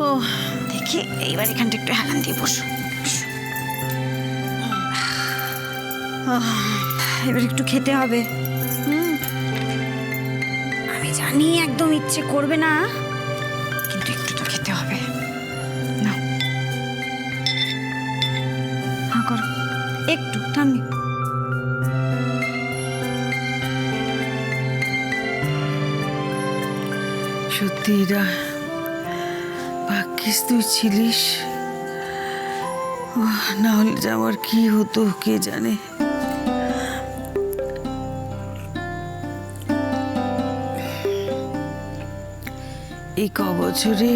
ও দেখি এইবার এখানটা একটু হেলান দিয়ে বসো। এবার একটু খেতে হবে। আমি জানি একদম ইচ্ছে করবে না, কিন্তু একটু তো খেতে হবে। না হ্যাঁ করো একটু ঠাম্মি। সত্যি এরা ভাগ্যিস তুই ছিলিস, না হলে যে আমার কি হতো কে জানে। এই কবছরে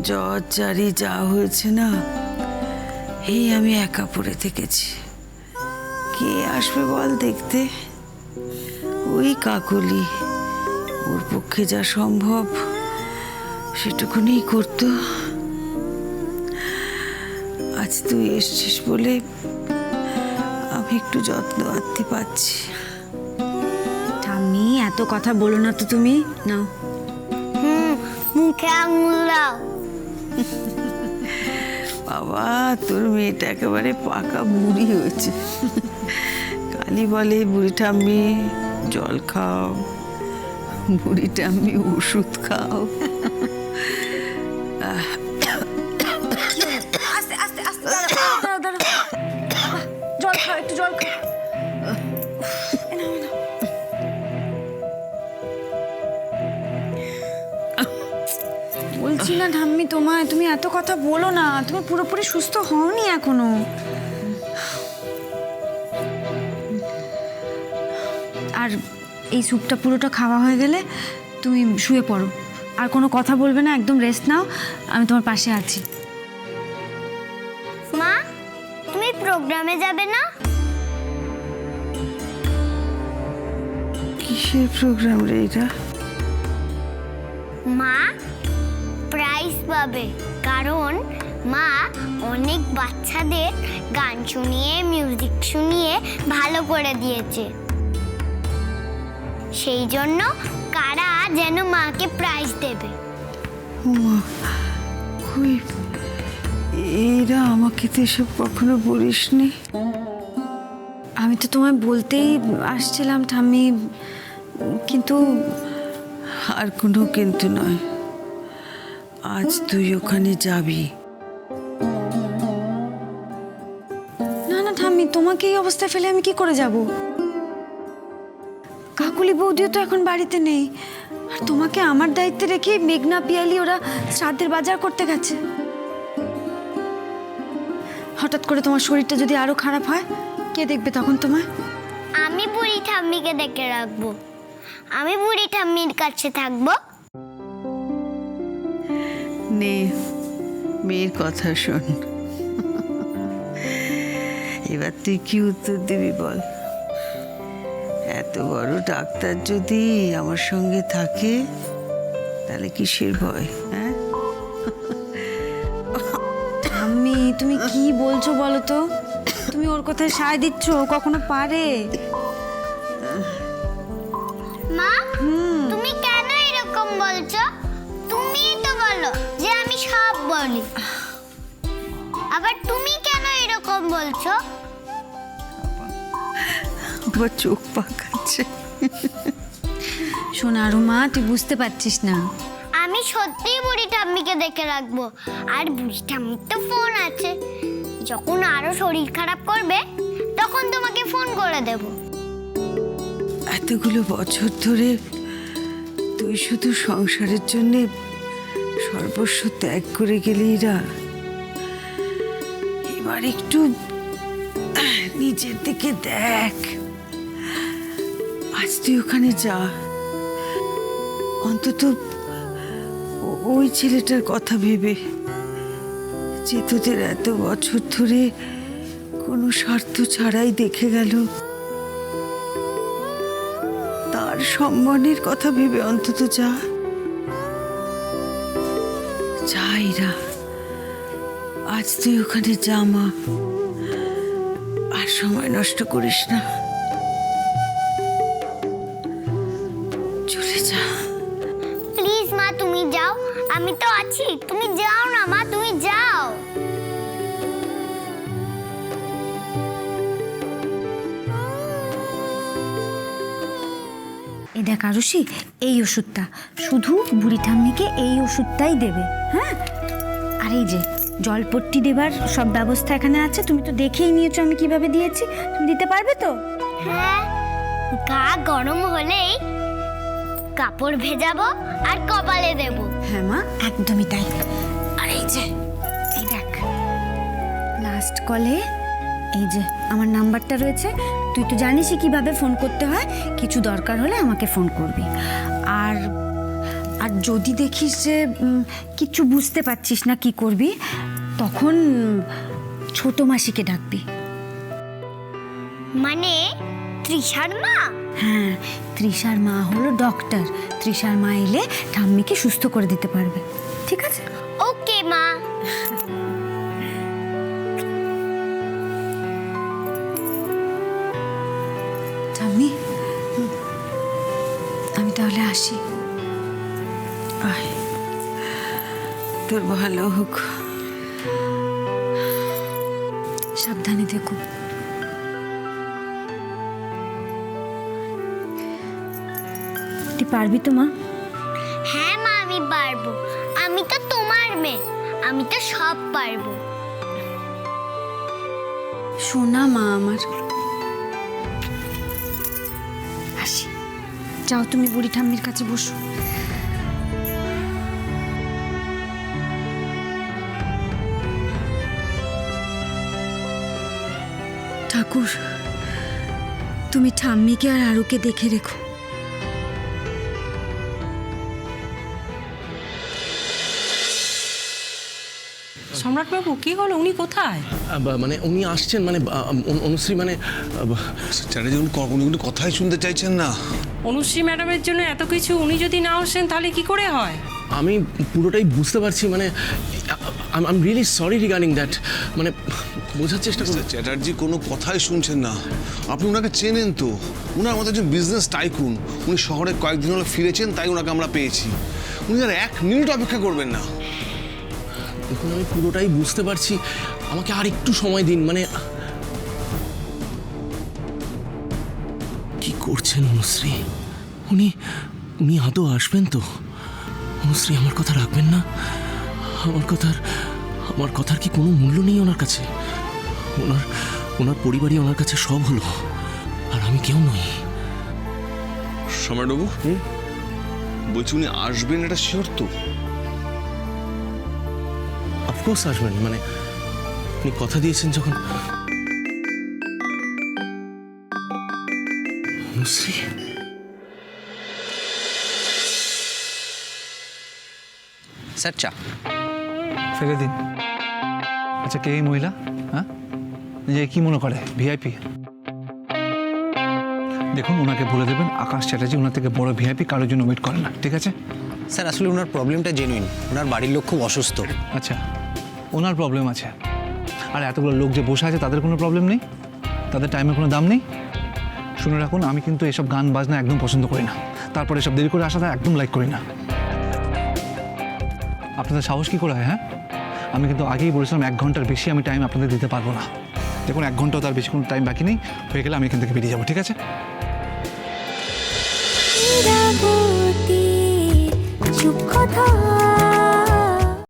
জ্বর জারি যা হয়েছে না, এই আমি একা পড়ে থেকেছি। কে আসবে বল দেখতে? ওই কাকলি, ওর পক্ষে যা সম্ভব সেটুকুনি করতো। আজ তুই এসছিস বলে আমি একটু যত্ন আত্মি পাচ্ছি। ঠাম্মি এত কথা বলো না তো তুমি। নাও মুখে আঙুল দাও। বাবা, তোর মেয়েটা একেবারে পাকা বুড়ি হয়েছে। কালি বলে বুড়ি ঠাম্মি জল খাও, বুড়ি ঠাম্মি ওষুধ খাও। আস্তে আস্তে আস্তে দাঁড়াও দাঁড়াও, জল খাও একটু জল খাও। বলছি না ঠাম্মি তোমায়, তুমি এত কথা বলো না, তুমি পুরোপুরি সুস্থ হওনি এখনো। আর এই স্যুপটা পুরোটা খাওয়া হয়ে গেলে তুমি শুয়ে পড়ো, আর কোনো কথা বলবে না, একদম রেস্ট নাও, আমি তোমার পাশে আছি। মা, তুমি প্রোগ্রামে যাবে না? কিসের প্রোগ্রাম রে এটা? মা প্রাইজ পাবে, কারণ মা অনেক বাচ্চাদের গান শুনিয়ে মিউজিক শুনিয়ে ভালো করে দিয়েছে। সেই জন্য কারা যেন মাকে প্রাইজ দেবে। ওমা, কই এরা আমাকে তো এসব কখনো বলিসনি। আমি তো তোমায় বলতেই আসছিলাম ঠাম্মি, কিন্তু আর কোনো কিন্তু নয়, আজ তুই ওখানে যাবি। না না ঠাম্মি, তোমাকে এই অবস্থায় ফেলে আমি কি করে যাব? কাকুলি বৌদিও তো এখন বাড়িতে নেই, আর তোমাকে আমার দায়িত্বে রেখে মেঘনা পিয়ালি ওরা শ্রাদ্ধের বাজার করতে গেছে। হঠাৎ করে তোমার শরীরটা যদি আরো খারাপ হয়, কে দেখবে তখন তোমায়? আমি বুড়ি ঠাম্মিকে ডেকে রাখবো, আমি বুড়ি ঠাম্মির কাছে থাকবো। নে, মেয়ের কথা শোন। এবার তুই কি উত্তর দিবি বল? এত বড় ডাক্তার যদি আমার সঙ্গে থাকে, তাহলে কিসের ভয়? হ্যাঁ, ঠাম্মি তুমি কি বলছো বলো তো? তুমি ওর কথায় সায় দিচ্ছ? কখনো পারে? মা, তুমি কেন এরকম বলছো? তুমিই তো বলো যে আমি সব বলি, আবার তুমি কেন এরকম বলছো? আবার চোখ পাকাচ্ছে। সোনারু মা, তুই বুঝতে পারছিস না। আমি সত্যিই বুড়ি ঠাম্মিকে দেখে রাখবো, আর বুড়ি ঠাম্মির তো ফোন আছে, যখন আরো শরীর খারাপ করবে তখন তোমাকে ফোন করে দেব। এতগুলো বছর ধরে তুই শুধু সংসারের জন্য সর্বস্ব ত্যাগ করে গেলি রা, এবার একটু নিজের দিকে দেখ। আজ তুই ওখানে যা, অন্তত ওই ছেলেটার কথা ভেবে, যে তোদের এত বছর ধরে কোনো স্বার্থ ছাড়াই দেখে গেল, তার সম্মানের কথা ভেবে অন্তত যা। যাইরা, আজ তুই ওখানে যা মা, আর সময় নষ্ট করিস না, চলে যা। প্লিজ মা, তুমি যাও, আমি তো আছি, তুমি যাও না মা, তুমি যাও। এই দেখ আরুষি, এই ওষুধটা শুধু বুড়ি ঠাম্মিকে এই ওষুধটাই দেবে, হ্যাঁ? আর এই যে জলপট্টি দেবার সব ব্যবস্থা এখানে আছে, তুমি তো দেখেই নিয়েছো আমি কিভাবে দিয়েছি, তুমি দিতে পারবে তো? হ্যাঁ, গা গরম হলেই কাপড় ভেজাবো আর কপালে দেব। হ্যাঁ মা, একদমই তাই। আর এই যে এই দেখ, লাস্ট কলে এই যে আমার নাম্বারটা রয়েছে, তুই তো জানিসই কিভাবে ফোন করতে হয়, কিছু দরকার হলে আমাকে ফোন করবি। আর আর যদি দেখিস যে কিছু বুঝতে পারছিস না কি করবি, তখন ছোট মাসিকে ডাকবি। মানে তৃষার মা? হ্যাঁ, তৃষার মা হলো ডক্টর, তৃষার মা এলে ঠাম্মিকে সুস্থ করে দিতে পারবে, ঠিক আছে? ওকে মা। ঠাম্মি, আমি তাহলে আসি। আয়, তোর ভালো হোক। সাবধানে থেকো। তুই পারবি তো মা? হ্যাঁ মা, আমি পারবো। আমি তো তোমার মেয়ে, আমি তো সব পারবো। সোনা মা আমার। আসি, যাও তুমি বুড়ি ঠাম্মির কাছে বসো। ঠাকুর, তুমি ঠাম্মিকে আর আরুকে দেখে রেখো। সম্রাটবাবু, কি হলো? উনি কোথায়? মানে উনি আসছেন, মানে অনুশ্রী, মানে চ্যাটার্জি উনি কিন্তু কথাই শুনতে চাইছেন না। অনুশ্রী ম্যাডামের জন্য এত কিছু, উনি যদি না আসেন তাহলে কি করে হয়? আমি পুরোটাই বুঝতে পারছি, মানে I am really sorry regarding that, মানে বোঝার চেষ্টা করছি। চ্যাটার্জি কোনো কথাই শুনছেন না। আপনি ওনাকে চেনেন তো, ওনার আমাদের একজন বিজনেস টাইকুন। উনি শহরে কয়েকদিন হলো ফিরেছেন, তাই ওনাকে আমরা পেয়েছি। উনি আর 1 মিনিট অপেক্ষা করবেন না। দেখুন, আমি পুরোটাই বুঝতে পারছি, আমাকে আর একটু সময় দিন। মানে কি করছেন অনুশ্রী? উনি আদৌ আসবেন তো? অনুশ্রী, আমার কথা রাখবেন না? আমার কথার কি কোনো মূল্য নেই ওনার কাছে? ওনার পরিবারই ওনার কাছে সব হলো, আর আমি কেউ নই। সম্রাটবাবু, বলছি উনি আসবেন, এটা শিওর তো? অফকোর্স আসবেন, মানে আপনি কথা দিয়েছেন যখন। অনুশ্রী, স্যার, চা। ফেলে দিন। আচ্ছা, কে এই মহিলা? হ্যাঁ, যে কি মনে করে ভিআইপি? দেখুন, ওনাকে বলে দেবেন আকাশ চ্যাটার্জি ওনার থেকে বড় ভিআইপি কারোর জন্য ওয়েট করে না, ঠিক আছে? স্যার, আসলে ওনার প্রবলেমটা জেনুইন। ওনার বাড়ির লোক খুব অসুস্থ। আচ্ছা, ওনার প্রবলেম আছে, আর এতগুলো লোক যে বসে আছে তাদের কোনো প্রবলেম নেই? তাদের টাইমের কোনো দাম নেই? শুনে রাখুন, আমি কিন্তু এসব গান বাজনা একদম পছন্দ করি না। তারপরে এসব দেরি করে আসাটা একদম লাইক করি না। আপনাদের সাহস কী করে হয়? হ্যাঁ, আমি কিন্তু আগেই বলেছিলাম 1 ঘন্টার বেশি আমি টাইম আপনাদের দিতে পারবো না। দেখুন, 1 ঘন্টাও তার বেশি কোনো টাইম বাকি নেই। হয়ে গেলে আমি এখান থেকে বেরিয়ে যাবো, ঠিক আছে? চুপ কথা